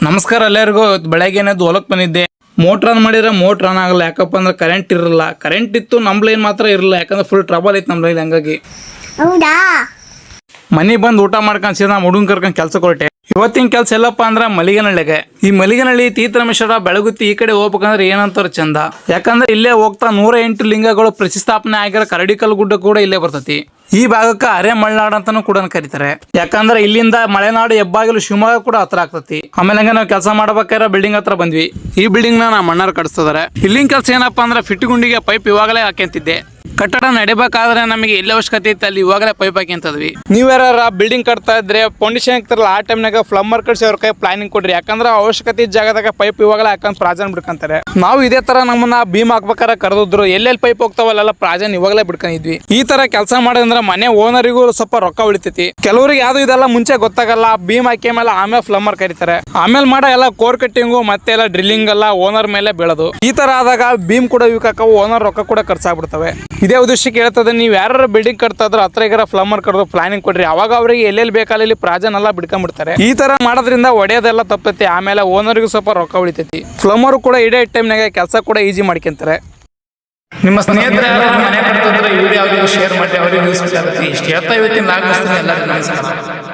ನಮಸ್ಕಾರ ಎಲ್ಲರಿಗೂ. ಬೆಳಗ್ಗೆನೇದು ಹೊಲಕ್ಕೆ ಬಂದಿದ್ದೆ. ಮೋಟ್ರ್ ಆನ್ ಮಾಡಿದ್ರೆ ಮೋಟ್ರ್ ಆನ್ ಆಗಲ್ಲ. ಯಾಕಪ್ಪ ಅಂದ್ರೆ ಕರೆಂಟ್ ಇರಲ್ಲ. ಕರೆಂಟ್ ಇತ್ತು, ನಮ್ಮ ಲೈನ್ ಮಾತ್ರ ಇರಲ್ಲ. ಯಾಕಂದ್ರೆ ಫುಲ್ ಟ್ರಬಲ್ ಐತೆ ನಮ್ಮ ಲೈನ್. ಹಂಗಾಗಿ ಮನೆ ಬಂದು ಊಟ ಮಾಡ್ಕೊಂಡು ಸೀದಾ ಹುಡುಗನ್ ಕರ್ಕೊಂಡು ಕೆಲಸ ಕೊಟ್ಟೆ. ಇವತ್ತಿನ ಕೆಲಸ ಎಲ್ಲಪ್ಪ ಅಂದ್ರೆ ಮಲಿಗನಹಳ್ಳಿಗೆ. ಈ ಮಲಿಗನಹಳ್ಳಿ ತೀರ್ಥರಾಮೇಶ್ವರ ಬೆಳಗುತ್ತಿ ಈ ಕಡೆ ಹೋಗ್ಬೇಕಂದ್ರೆ ಏನಂತಾರ ಚಂದ. ಯಾಕಂದ್ರೆ ಇಲ್ಲೇ ಹೋಗ್ತಾ 108 ಲಿಂಗಗಳು ಪ್ರತಿಷ್ಠಾಪನೆ ಆಗಿರೋ ಕರಡಿಕಲ್ ಗುಡ್ಡ ಕೂಡ ಇಲ್ಲೇ ಬರ್ತೈತಿ. ಈ ಭಾಗಕ್ಕೆ ಅರೆ ಮಲೆನಾಡು ಅಂತಾನು ಕೂಡ ಕರೀತಾರೆ. ಯಾಕಂದ್ರೆ ಇಲ್ಲಿಂದ ಮಲೆನಾಡು ಹೆಬ್ಬಾಗಿಲು ಶಿವಮೊಗ್ಗ ಕೂಡ ಹತ್ರ ಆಗ್ತತಿ. ಆಮೇಲೆ ಹಂಗ ನಾವು ಕೆಲಸ ಮಾಡ್ಬೇಕಾದ್ರೆ ಬಿಲ್ಡಿಂಗ್ ಹತ್ರ ಬಂದ್ವಿ. ಈ ಬಿಲ್ಡಿಂಗ್ ನಮ್ಮ ಅಣ್ಣಾರು ಕಟ್ಸ್ತಿದಾರೆ. ಇಲ್ಲಿನ ಕೆಲಸ ಏನಪ್ಪಾ ಅಂದ್ರೆ ಫಿಟ್ ಗುಂಡಿಗೆ ಪೈಪ್ ಇವಾಗಲೇ ಹಾಕ್ಯಂತಿದ್ದೆ. ಕಟ್ಟಡ ನಡಿಬೇಕಾದ್ರೆ ನಮಗೆ ಎಲ್ಲಿ ಅವಶ್ಯಕತೆ ಇತ್ತು ಅಲ್ಲಿ ಇವಾಗಲೇ ಪೈಪ್ ಹಾಕ್ಯಂತದ್ವಿ. ನೀವ್ಯಾರ ಬಿಲ್ಡಿಂಗ್ ಕಟ್ತಾ ಇದ್ರೆ ಫೌಂಡೇಶನ್ ಹಾಕ್ತಾರಲ್ಲ, ಆ ಟೈಮ್ನಾಗ ಪ್ಲಂಬರ್ ಕಳ್ಸಿ ಅವ್ರ ಕೈ ಪ್ಲಾನಿಂಗ್ ಕೊಡ್ರಿ. ಯಾಕಂದ್ರೆ ಅವಶ್ಯಕತೆ ಜಾಗದಾಗ ಪೈಪ್ ಇವಾಗಲೇ ಹಾಕಂತ ಪ್ರಾಜನ್ ಬಿಡ್ಕಂತಾರೆ. ನಾವು ಇದೇ ತರ ನಮ್ಮನ್ನ ಭೀಮ್ ಹಾಕ್ಬೇಕಾರೆ ಕರೆದಿದ್ರು. ಎಲ್ಲೆಲ್ಲಿ ಪೈಪ್ ಹೋಗ್ತಾವಲ್ಲ ಪ್ರಾಜನ್ ಇವಾಗಲೇ ಬಿಡ್ಕೊಂಡಿದ್ವಿ. ಈ ತರ ಕೆಲಸ ಮಾಡೋದಂದ್ರೆ ಮನೆ ಓನರಿಗೂ ಸ್ವಲ್ಪ ರೊಕ್ಕ ಉಳಿತೈತಿ. ಕೆಲವರಿಗೆ ಯಾವ್ದು ಇದೆಲ್ಲ ಮುಂಚೆ ಗೊತ್ತಾಗಲ್ಲ. ಭೀಮ್ ಹಾಕಿ ಮೇಲೆ ಆಮೇಲೆ ಪ್ಲಂಬರ್ ಕರೀತಾರೆ. ಆಮೇಲೆ ಮಾಡೋ ಎಲ್ಲ ಕೋರ್ ಕಟ್ಟಿಂಗು ಮತ್ತೆ ಎಲ್ಲ ಡ್ರಿಲ್ಲಿಂಗ್ ಎಲ್ಲ ಓನರ್ ಮೇಲೆ ಬೀಳೋದು. ಈ ತರ ಆದಾಗ ಭೀಮ್ ಕೂಡ ವಿಕಾಕವು, ಓನರ್ ರೊಕ್ಕ ಕೂಡ ಖರ್ಚಾಗ್ಬಿಡ್ತವೆ. ಇದೇ ಉದ್ದೇಶಕ್ಕೆ ಹೇಳ್ತದೆ, ನೀವು ಯಾರು ಬಿಲ್ಡಿಂಗ್ ಕಟ್ತಾ ಇದ್ರು ಹತ್ರ ಈಗ ಪ್ಲಂಬರ್ ಕರೆದು ಪ್ಲಾನಿಂಗ್ ಕೊಡ್ರಿ. ಅವಾಗ ಅವರಿಗೆ ಎಲ್ಲೆಲ್ಲಿ ಬೇಕಲ್ಲಿ ಪ್ರಾಜನ್ ಎಲ್ಲ ಬಿಡ್ಕೊಂಡ್ಬಿಡ್ತಾರೆ. ಈ ತರ ಮಾಡೋದ್ರಿಂದ ಒಡೆಯೋದೆಲ್ಲ ತಪ್ಪೈತಿ. ಆಮೇಲೆ ಓನರ್ಗೂ ಸ್ವಲ್ಪ ರೊಕ್ಕ ಉಳಿತೈತಿ. ಪ್ಲಂಬರ್ ಕೂಡ ಇಡೇ ಟೈಮ್ನಾಗ ಕೆಲಸ ಕೂಡ ಈಜಿ ಮಾಡ್ಕೊಂತಾರೆ. ನಿಮ್ಮ ಸ್ನೇಹಿತರು ಮನೆ ಕಟ್ಟಿದ್ರೆ ವಿಡಿಯೋ ಅವರಿಗೆ ಶೇರ್ ಮಾಡಿ, ಅವರಿಗೆ ಯೂಸ್ ಆಗುತ್ತೆ. ಇಷ್ಟು ಹೇಳ್ತಾ ಇವತ್ತಿನ ನಮಸ್ಕಾರ.